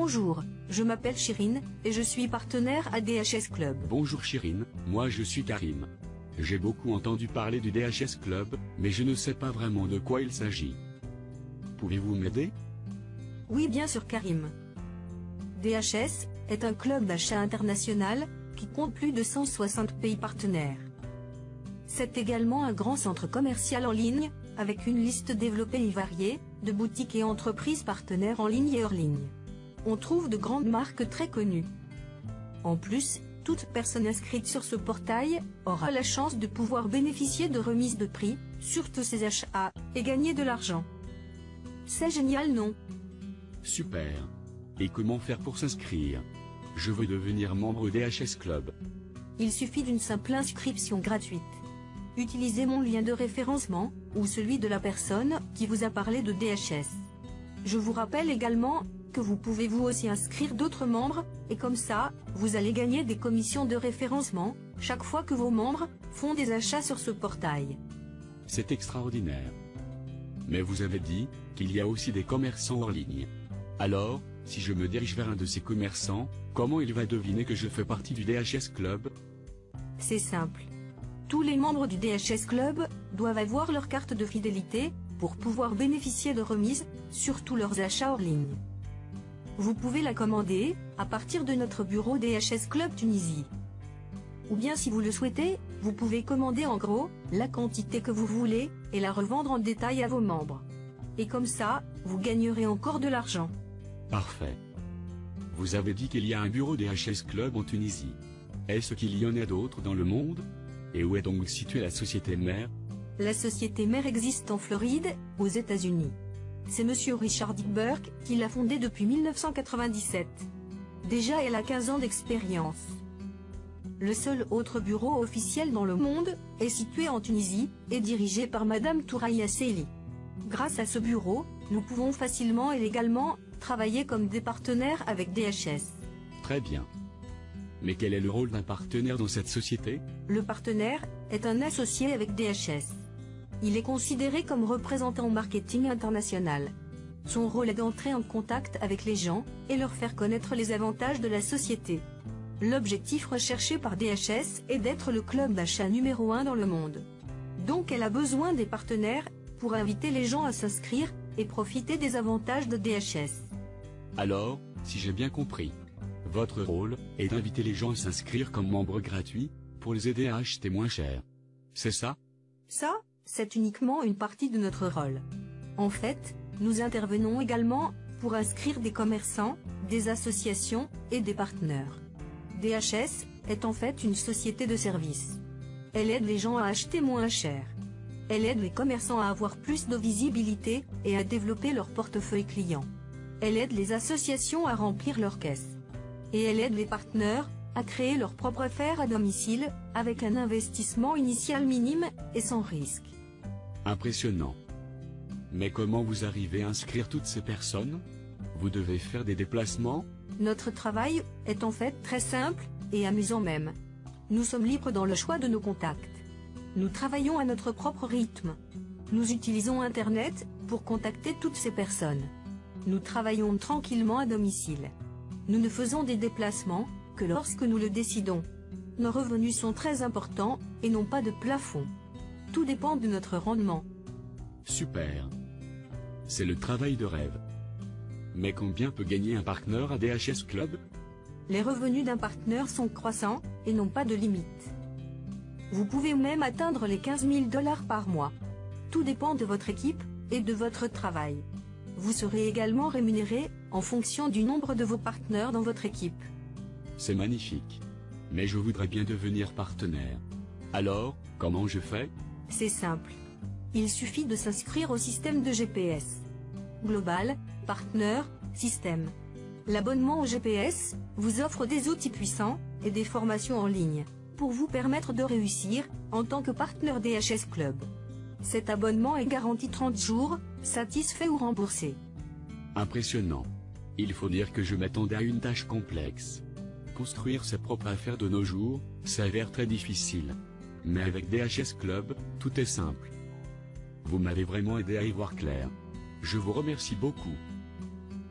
Bonjour, je m'appelle Chirine, et je suis partenaire à DHS Club. Bonjour Chirine, moi je suis Karim. J'ai beaucoup entendu parler du DHS Club, mais je ne sais pas vraiment de quoi il s'agit. Pouvez-vous m'aider? Oui, bien sûr Karim. DHS est un club d'achat international qui compte plus de 160 pays partenaires. C'est également un grand centre commercial en ligne, avec une liste développée et variée, de boutiques et entreprises partenaires en ligne et hors ligne. On trouve de grandes marques très connues. En plus, toute personne inscrite sur ce portail aura la chance de pouvoir bénéficier de remises de prix sur tous ses achats et gagner de l'argent. C'est génial, non? Super. Et comment faire pour s'inscrire? Je veux devenir membre DHS Club. Il suffit d'une simple inscription gratuite. Utilisez mon lien de référencement, ou celui de la personne qui vous a parlé de DHS. Je vous rappelle également que vous pouvez vous aussi inscrire d'autres membres, et comme ça, vous allez gagner des commissions de référencement, chaque fois que vos membres font des achats sur ce portail. C'est extraordinaire. Mais vous avez dit qu'il y a aussi des commerçants hors ligne. Alors, si je me dirige vers un de ces commerçants, comment il va deviner que je fais partie du DHS Club? C'est simple. Tous les membres du DHS Club doivent avoir leur carte de fidélité pour pouvoir bénéficier de remises sur tous leurs achats hors ligne. Vous pouvez la commander à partir de notre bureau DHS Club Tunisie. Ou bien si vous le souhaitez, vous pouvez commander en gros la quantité que vous voulez et la revendre en détail à vos membres. Et comme ça, vous gagnerez encore de l'argent. Parfait. Vous avez dit qu'il y a un bureau DHS Club en Tunisie. Est-ce qu'il y en a d'autres dans le monde? Et où est donc située la société mère? La société mère existe en Floride, aux États-Unis. C'est monsieur Richard Burke qui l'a fondée depuis 1997. Déjà elle a 15 ans d'expérience. Le seul autre bureau officiel dans le monde est situé en Tunisie et dirigé par madame Touraya Seli. Grâce à ce bureau, nous pouvons facilement et légalement travailler comme des partenaires avec DHS. Très bien. Mais quel est le rôle d'un partenaire dans cette société? Le partenaire est un associé avec DHS. Il est considéré comme représentant marketing international. Son rôle est d'entrer en contact avec les gens et leur faire connaître les avantages de la société. L'objectif recherché par DHS est d'être le club d'achat numéro 1 dans le monde. Donc elle a besoin des partenaires pour inviter les gens à s'inscrire et profiter des avantages de DHS. Alors, si j'ai bien compris, votre rôle est d'inviter les gens à s'inscrire comme membres gratuits pour les aider à acheter moins cher. C'est ça? Ça, c'est uniquement une partie de notre rôle. En fait, nous intervenons également pour inscrire des commerçants, des associations et des partenaires. DHS est en fait une société de services. Elle aide les gens à acheter moins cher. Elle aide les commerçants à avoir plus de visibilité et à développer leur portefeuille client. Elle aide les associations à remplir leurs caisses. Et elle aide les partenaires à créer leur propre affaire à domicile, avec un investissement initial minime et sans risque. Impressionnant. Mais comment vous arrivez à inscrire toutes ces personnes? Vous devez faire des déplacements? Notre travail est en fait très simple, et amusant même. Nous sommes libres dans le choix de nos contacts. Nous travaillons à notre propre rythme. Nous utilisons Internet pour contacter toutes ces personnes. Nous travaillons tranquillement à domicile. Nous ne faisons des déplacements que lorsque nous le décidons. Nos revenus sont très importants et n'ont pas de plafond. Tout dépend de notre rendement. Super. C'est le travail de rêve. Mais combien peut gagner un partenaire à DHS Club? Les revenus d'un partenaire sont croissants et n'ont pas de limite. Vous pouvez même atteindre les 15 000 $ par mois. Tout dépend de votre équipe et de votre travail. Vous serez également rémunéré en fonction du nombre de vos partenaires dans votre équipe. C'est magnifique. Mais je voudrais bien devenir partenaire. Alors, comment je fais? C'est simple. Il suffit de s'inscrire au système de GPS. Global, Partner, Système. L'abonnement au GPS vous offre des outils puissants et des formations en ligne pour vous permettre de réussir en tant que partenaire DHS Club. Cet abonnement est garanti 30 jours, satisfait ou remboursé. Impressionnant. Il faut dire que je m'attendais à une tâche complexe. Construire ses propres affaires de nos jours s'avère très difficile. Mais avec DHS Club, tout est simple. Vous m'avez vraiment aidé à y voir clair. Je vous remercie beaucoup.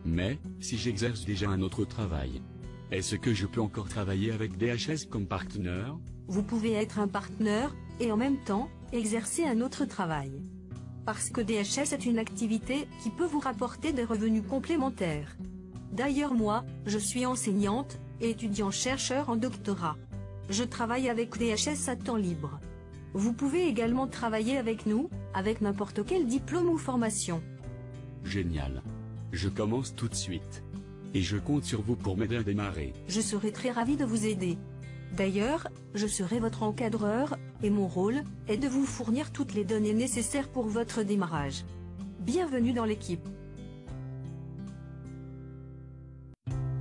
Mais, si j'exerce déjà un autre travail, est-ce que je peux encore travailler avec DHS comme partenaire? Vous pouvez être un partenaire, et en même temps, exercer un autre travail. Parce que DHS est une activité qui peut vous rapporter des revenus complémentaires. D'ailleurs moi, je suis enseignante, et étudiant-chercheur en doctorat. Je travaille avec DHS à temps libre. Vous pouvez également travailler avec nous, avec n'importe quel diplôme ou formation. Génial. Je commence tout de suite. Et je compte sur vous pour m'aider à démarrer. Je serai très ravie de vous aider. D'ailleurs, je serai votre encadreur, et mon rôle est de vous fournir toutes les données nécessaires pour votre démarrage. Bienvenue dans l'équipe.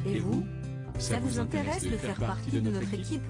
Et vous, ça vous intéresse de faire partie de notre équipe ?